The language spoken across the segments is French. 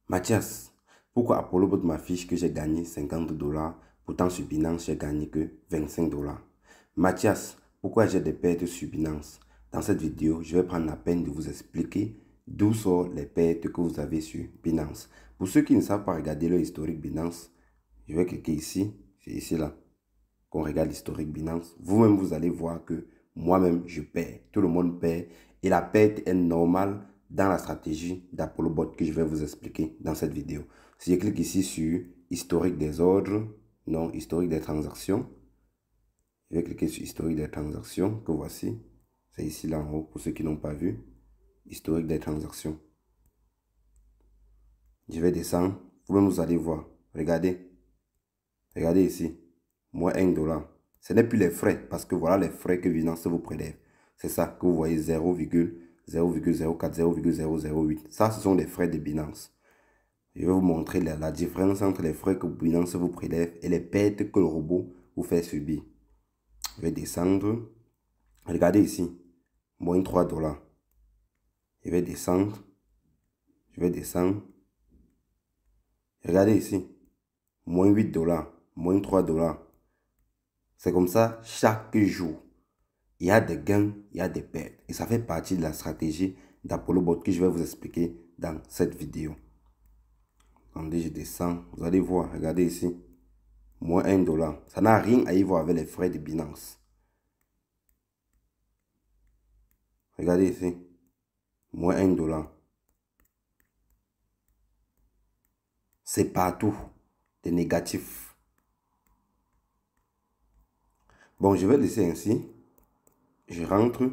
Mathias, pourquoi Apollobot m'affiche que j'ai gagné 50 $, pourtant sur Binance, j'ai gagné que 25 $. Mathias, pourquoi j'ai des pertes sur Binance? Dans cette vidéo, je vais prendre la peine de vous expliquer d'où sont les pertes que vous avez sur Binance. Pour ceux qui ne savent pas regarder leur historique Binance, je vais cliquer ici, c'est ici là, qu'on regarde l'historique Binance. Vous-même, vous allez voir que moi-même, je perds. Tout le monde perd. Et la perte est normale dans la stratégie d'Apollobot que je vais vous expliquer dans cette vidéo. Si je clique ici sur historique des ordres, non, historique des transactions, je vais cliquer sur historique des transactions que voici. C'est ici là en haut pour ceux qui n'ont pas vu. Historique des transactions. Je vais descendre. Vous-même, vous allez voir. Regardez. Regardez ici. Moins 1 $. Ce n'est plus les frais parce que voilà les frais que Binance vous prélève. C'est ça que vous voyez 0,0,04, 0,008. Ça, ce sont les frais de Binance. Je vais vous montrer la différence entre les frais que Binance vous prélève et les pertes que le robot vous fait subir. Je vais descendre. Regardez ici. Moins 3 $. Je vais descendre. Je vais descendre. Regardez ici. Moins 8 $. Moins 3 $. C'est comme ça chaque jour. Il y a des gains, il y a des pertes. Et ça fait partie de la stratégie d'Apollobot que je vais vous expliquer dans cette vidéo. Attendez, je descends. Vous allez voir, regardez ici. Moins 1 $. Ça n'a rien à y voir avec les frais de Binance. Regardez ici. Moins 1 $. C'est partout des négatifs. Bon, je vais laisser ainsi. Je rentre.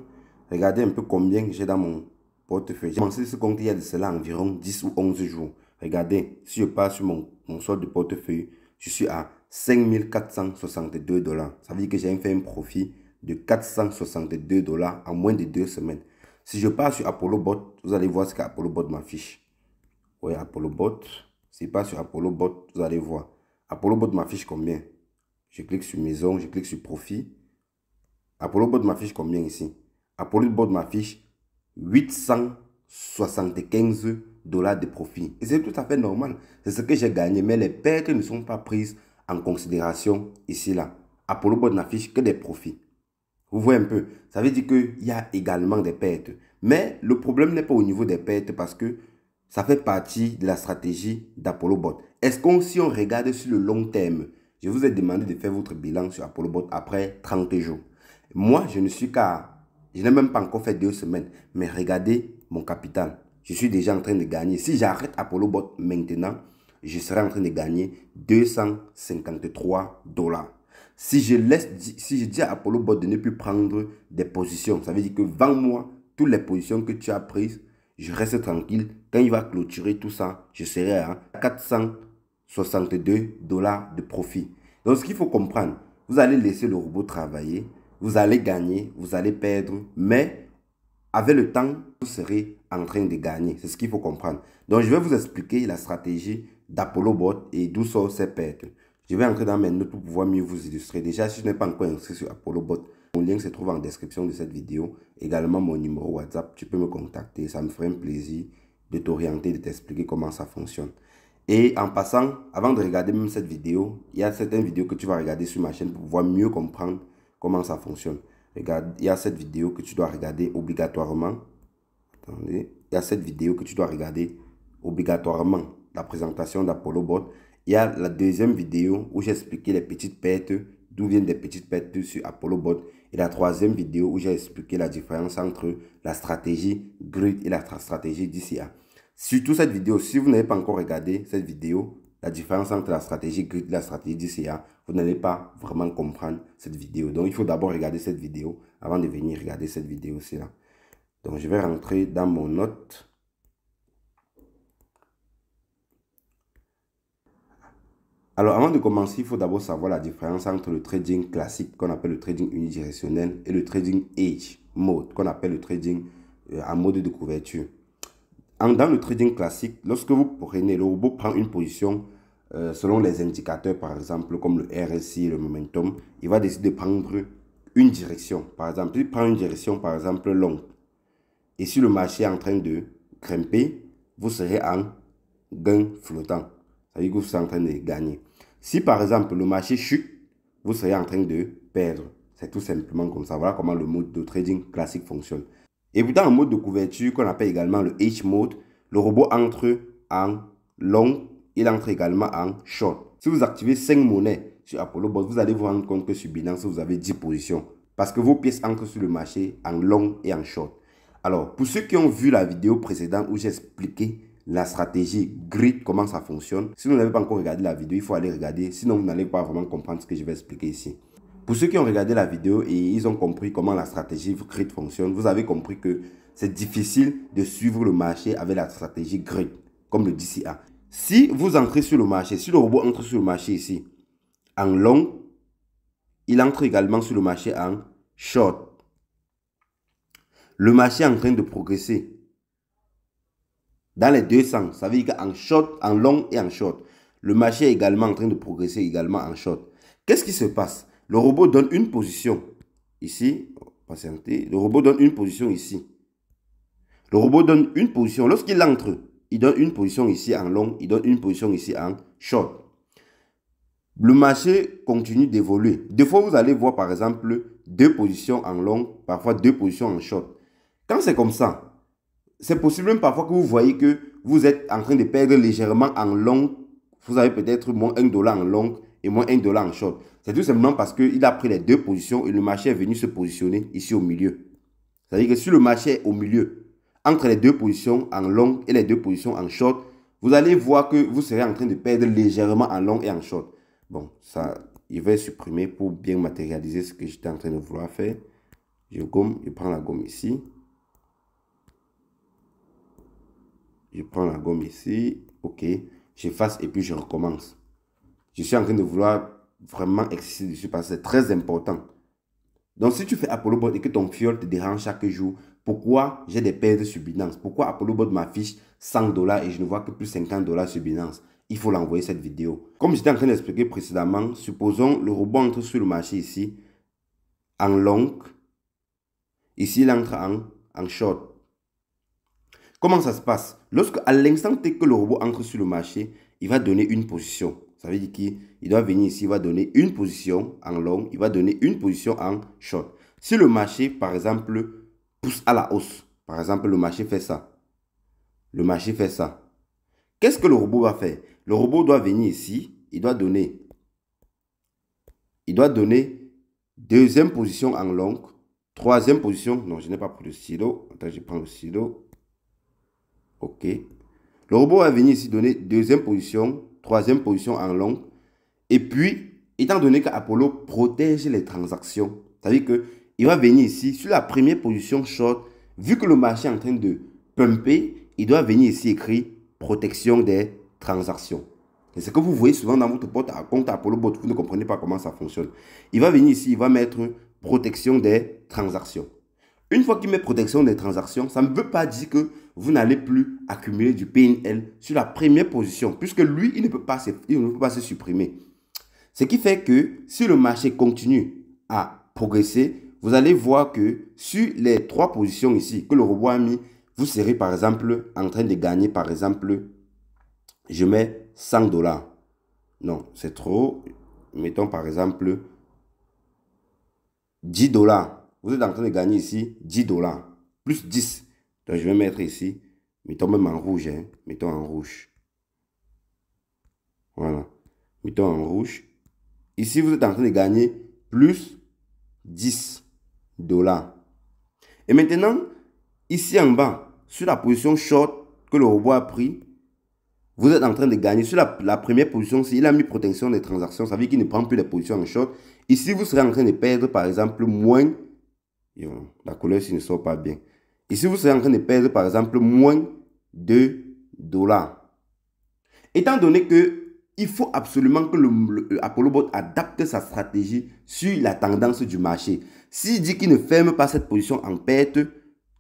Regardez un peu combien j'ai dans mon portefeuille. J'ai commencé ce compte il y a de cela environ 10 ou 11 jours. Regardez, si je pars sur mon solde de portefeuille, je suis à 5 462 $. Ça veut dire que j'ai fait un profit de 462 $ en moins de 2 semaines. Si je pars sur Apollobot, vous allez voir ce qu'Apollobot m'affiche. Oui, Apollobot. Si je pars sur Apollobot, vous allez voir. Apollobot m'affiche combien? Je clique sur maison, je clique sur profit. Apollobot m'affiche combien ici? Apollobot m'affiche 875 $ de profit. Et c'est tout à fait normal. C'est ce que j'ai gagné. Mais les pertes ne sont pas prises en considération ici là. Apollobot n'affiche que des profits. Vous voyez un peu. Ça veut dire qu'il y a également des pertes. Mais le problème n'est pas au niveau des pertes parce que ça fait partie de la stratégie d'Apollobot. Est-ce qu'on, si on regarde sur le long terme, je vous ai demandé de faire votre bilan sur Apollobot après 30 jours. Moi, je n'ai même pas encore fait 2 semaines. Mais regardez mon capital. Je suis déjà en train de gagner. Si j'arrête Apollobot maintenant, je serai en train de gagner 253 $. Si je dis à Apollobot de ne plus prendre des positions, ça veut dire que vends-moi toutes les positions que tu as prises. Je reste tranquille. Quand il va clôturer tout ça, je serai à 462 $ de profit. Donc, ce qu'il faut comprendre, vous allez laisser le robot travailler. Vous allez gagner, vous allez perdre, mais avec le temps, vous serez en train de gagner. C'est ce qu'il faut comprendre. Donc, je vais vous expliquer la stratégie d'Apollobot et d'où sont ces pertes. Je vais entrer dans mes notes pour pouvoir mieux vous illustrer. Déjà, si je n'ai pas encore inscrit sur Apollobot, mon lien se trouve en description de cette vidéo. Également, mon numéro WhatsApp, tu peux me contacter. Ça me ferait un plaisir de t'orienter, de t'expliquer comment ça fonctionne. Et en passant, avant de regarder même cette vidéo, il y a certaines vidéos que tu vas regarder sur ma chaîne pour pouvoir mieux comprendre comment ça fonctionne. Regarde, il y a cette vidéo que tu dois regarder obligatoirement. Attendez. Il y a cette vidéo que tu dois regarder obligatoirement. La présentation d'Apollobot. Il y a la deuxième vidéo où j'ai expliqué les petites pertes, d'où viennent des petites pertes sur Apollobot. Et la troisième vidéo où j'ai expliqué la différence entre la stratégie GRID et la stratégie DCA. Surtout cette vidéo, si vous n'avez pas encore regardé cette vidéo, la différence entre la stratégie GRID et la stratégie DCA, vous n'allez pas vraiment comprendre cette vidéo. Donc, il faut d'abord regarder cette vidéo avant de venir regarder cette vidéo-ci là. Donc, je vais rentrer dans mon note. Alors, avant de commencer, il faut d'abord savoir la différence entre le trading classique, qu'on appelle le trading unidirectionnel, et le trading edge mode, qu'on appelle le trading en mode de couverture. Dans le trading classique, lorsque vous prenez, le robot prend une position selon les indicateurs, par exemple, comme le RSI, le momentum, il va décider de prendre une direction. Par exemple, il prend une direction, par exemple, longue. Et si le marché est en train de grimper, vous serez en gain flottant. Ça veut dire que vous êtes en train de gagner. Si par exemple le marché chute, vous serez en train de perdre. C'est tout simplement comme ça. Voilà comment le mode de trading classique fonctionne. Et puis dans le mode de couverture qu'on appelle également le H-mode, le robot entre en long, il entre également en short. Si vous activez 5 monnaies sur Apollo Bot, vous allez vous rendre compte que sur Binance, vous avez 10 positions. Parce que vos pièces entrent sur le marché en long et en short. Alors, pour ceux qui ont vu la vidéo précédente où j'ai expliqué la stratégie grid, comment ça fonctionne, si vous n'avez pas encore regardé la vidéo, il faut aller regarder. Sinon, vous n'allez pas vraiment comprendre ce que je vais expliquer ici. Pour ceux qui ont regardé la vidéo et ils ont compris comment la stratégie grid fonctionne, vous avez compris que c'est difficile de suivre le marché avec la stratégie grid, comme le DCA. Si vous entrez sur le marché, si le robot entre sur le marché ici, en long, il entre également sur le marché en short. Le marché est en train de progresser dans les deux sens. Ça veut dire qu'en short, en long et en short. Le marché est également en train de progresser également en short. Qu'est-ce qui se passe? Le robot donne une position ici. Patientez. Le robot donne une position ici. Le robot donne une position. Lorsqu'il entre, il donne une position ici en long. Il donne une position ici en short. Le marché continue d'évoluer. Des fois, vous allez voir par exemple 2 positions en long, parfois 2 positions en short. Quand c'est comme ça, c'est possible même parfois que vous voyez que vous êtes en train de perdre légèrement en long. Vous avez peut-être moins $1 en long et moins $1 en short. C'est tout simplement parce qu'il a pris les 2 positions et le marché est venu se positionner ici au milieu. C'est-à-dire que si le marché est au milieu, entre les 2 positions en long et les 2 positions en short, vous allez voir que vous serez en train de perdre légèrement en long et en short. Bon, ça, il va supprimer pour bien matérialiser ce que j'étais en train de vouloir faire. Je gomme, je prends la gomme ici. Je prends la gomme ici. Ok. J'efface et puis je recommence. Je suis en train de vouloir vraiment exercer dessus parce que c'est très important. Donc, si tu fais Apollo Bot et que ton fiole te dérange chaque jour, pourquoi j'ai des pertes sur Binance? Pourquoi Apollo Bot m'affiche $100 et je ne vois que plus $50 sur Binance? Il faut l'envoyer cette vidéo. Comme j'étais en train d'expliquer précédemment, supposons le robot entre sur le marché ici, en long. Ici, il entre en short. Comment ça se passe? Lorsque, à l'instant que le robot entre sur le marché, il va donner une position. Ça veut dire qu'il doit venir ici, il va donner une position en long, il va donner une position en short. Si le marché, par exemple, pousse à la hausse, par exemple, le marché fait ça. Le marché fait ça. Qu'est-ce que le robot va faire? Le robot doit venir ici, il doit donner deuxième position en long, troisième position. Non, je n'ai pas pris le stylo. Attends, je prends le stylo. Ok. Le robot va venir ici donner deuxième position, troisième position en long. Et puis, étant donné qu'Apollo protège les transactions, c'est-à-dire qu'il va venir ici sur la première position short, vu que le marché est en train de pumper, il doit venir ici écrire protection des transactions. C'est ce que vous voyez souvent dans votre compte Apollo Bot, vous ne comprenez pas comment ça fonctionne. Il va venir ici, il va mettre protection des transactions. Une fois qu'il met protection des transactions, ça ne veut pas dire que vous n'allez plus accumuler du PNL sur la première position, puisque lui, il ne peut pas se supprimer. Ce qui fait que si le marché continue à progresser, vous allez voir que sur les 3 positions ici que le robot a mis, vous serez par exemple en train de gagner, par exemple, je mets $100. Non, c'est trop. Mettons par exemple $10. Vous êtes en train de gagner ici $10. Plus 10. Donc je vais mettre ici. Mettons même en rouge. Hein. Mettons en rouge. Voilà. Mettons en rouge. Ici, vous êtes en train de gagner plus $10. Et maintenant, ici en bas, sur la position short que le robot a pris, vous êtes en train de gagner. Sur la première position, s'il a mis protection des transactions, ça veut dire qu'il ne prend plus les positions en short. Ici, vous serez en train de perdre, par exemple, moins. La couleur ici ne sort pas bien. Ici, vous serez en train de perdre, par exemple, moins $2. Étant donné que il faut absolument que le Apollo Bot adapte sa stratégie sur la tendance du marché. S'il dit qu'il ne ferme pas cette position en perte,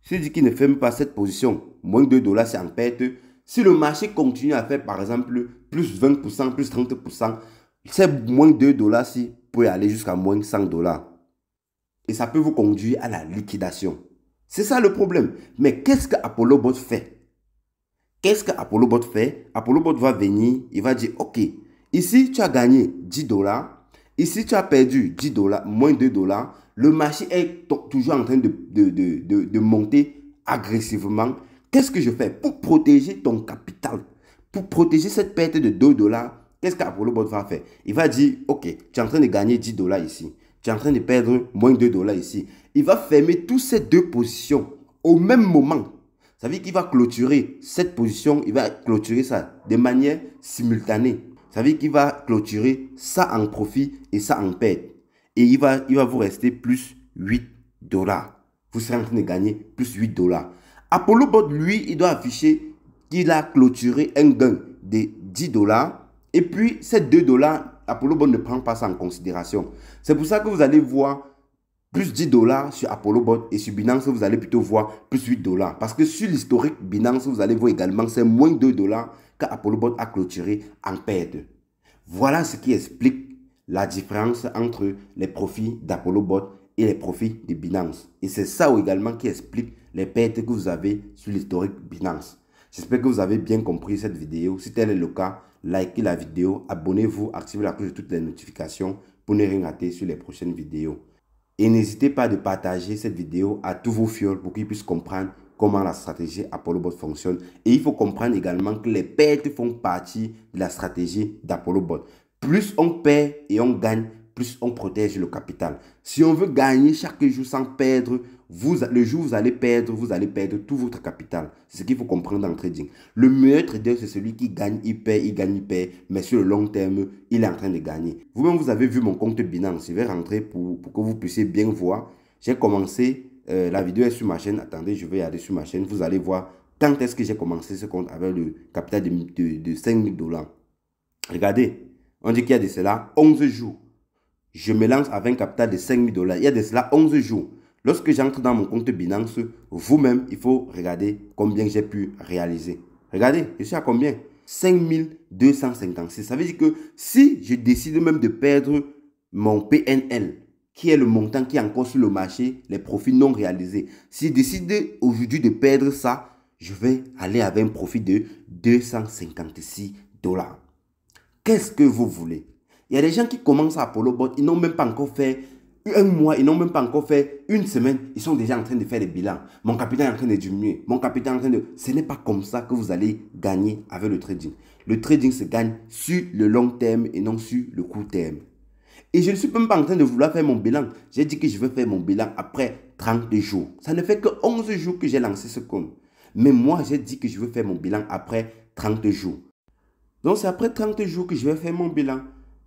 s'il dit qu'il ne ferme pas cette position, moins $2, c'est en perte. Si le marché continue à faire, par exemple, plus 20%, plus 30%, c'est moins $2-ci peut aller jusqu'à moins $100. Et ça peut vous conduire à la liquidation. C'est ça le problème. Mais qu'est-ce que Apollo Bot fait? Qu'est-ce que ApolloBot fait? ApolloBot va venir, il va dire, OK, ici tu as gagné 10 dollars, ici tu as perdu 10 dollars, moins 2 dollars. Le marché est toujours en train de monter agressivement. Qu'est-ce que je fais pour protéger ton capital? Pour protéger cette perte de 2 dollars, qu'est-ce qu'ApolloBot va faire? Il va dire, OK, tu es en train de gagner 10 dollars ici. Tu es en train de perdre moins 2 dollars ici. Il va fermer toutes ces deux positions au même moment. Ça veut dire qu'il va clôturer cette position, il va clôturer ça de manière simultanée. Ça veut dire qu'il va clôturer ça en profit et ça en perte. Et il va vous rester plus 8 dollars. Vous serez en train de gagner plus 8 dollars. ApolloBot, lui, il doit afficher qu'il a clôturé un gain de 10 dollars. Et puis, ces 2 dollars, ApolloBot ne prend pas ça en considération. C'est pour ça que vous allez voir plus 10 dollars sur ApolloBot et sur Binance, vous allez plutôt voir plus 8 dollars. Parce que sur l'historique Binance, vous allez voir également c'est moins 2 dollars qu'ApolloBot a clôturé en perte. Voilà ce qui explique la différence entre les profits d'ApolloBot et les profits de Binance. Et c'est ça également qui explique les pertes que vous avez sur l'historique Binance. J'espère que vous avez bien compris cette vidéo. Si tel est le cas, likez la vidéo, abonnez-vous, activez la cloche de toutes les notifications pour ne rien rater sur les prochaines vidéos. Et n'hésitez pas de partager cette vidéo à tous vos fioles pour qu'ils puissent comprendre comment la stratégie ApolloBot fonctionne. Et il faut comprendre également que les pertes font partie de la stratégie d'ApolloBot. Plus on perd et on gagne, plus on protège le capital. Si on veut gagner chaque jour sans perdre, le jour où vous allez perdre tout votre capital. C'est ce qu'il faut comprendre dans le trading. Le meilleur trader, c'est celui qui gagne, il perd, il gagne, il perd. Mais sur le long terme, il est en train de gagner. Vous-même, vous avez vu mon compte Binance. Je vais rentrer pour que vous puissiez bien voir. J'ai commencé, la vidéo est sur ma chaîne. Attendez, je vais aller sur ma chaîne. Vous allez voir quand est-ce que j'ai commencé ce compte avec le capital de 5 000 dollars. Regardez, on dit qu'il y a de cela 11 jours. Je me lance avec un capital de 5 000 dollars. Il y a de cela 11 jours. Lorsque j'entre dans mon compte Binance, vous-même, il faut regarder combien j'ai pu réaliser. Regardez, je suis à combien? 5 256. Ça veut dire que si je décide même de perdre mon PNL, qui est le montant qui est encore sur le marché, les profits non réalisés. Si je décide aujourd'hui de perdre ça, je vais aller avec un profit de 256 dollars. Qu'est-ce que vous voulez? Il y a des gens qui commencent à ApolloBot, ils n'ont même pas encore fait un mois, ils n'ont même pas encore fait une semaine, ils sont déjà en train de faire des bilans. Mon capital est en train de diminuer, mon capital est en train de... Ce n'est pas comme ça que vous allez gagner avec le trading. Le trading se gagne sur le long terme et non sur le court terme. Et je ne suis même pas en train de vouloir faire mon bilan. J'ai dit que je vais faire mon bilan après 30 jours. Ça ne fait que 11 jours que j'ai lancé ce compte. Mais moi, j'ai dit que je vais faire mon bilan après 30 jours. Donc, c'est après 30 jours que je vais faire mon bilan.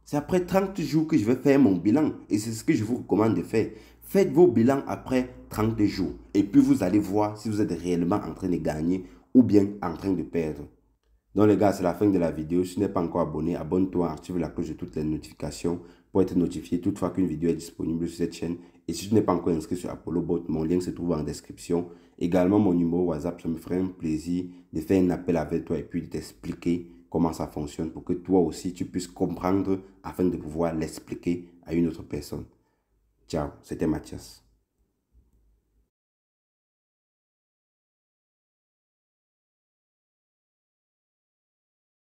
C'est après 30 jours que je vais faire mon bilan. Et c'est ce que je vous recommande de faire. Faites vos bilans après 30 jours. Et puis, vous allez voir si vous êtes réellement en train de gagner ou bien en train de perdre. Donc, les gars, c'est la fin de la vidéo. Si tu n'es pas encore abonné, abonne-toi, active la cloche de toutes les notifications pour être notifié toutefois qu'une vidéo est disponible sur cette chaîne. Et si tu n'es pas encore inscrit sur ApolloBot, mon lien se trouve en description. Également, mon numéro WhatsApp, ça me ferait un plaisir de faire un appel avec toi et puis de t'expliquer comment ça fonctionne pour que toi aussi tu puisses comprendre afin de pouvoir l'expliquer à une autre personne. Ciao, c'était Mathias.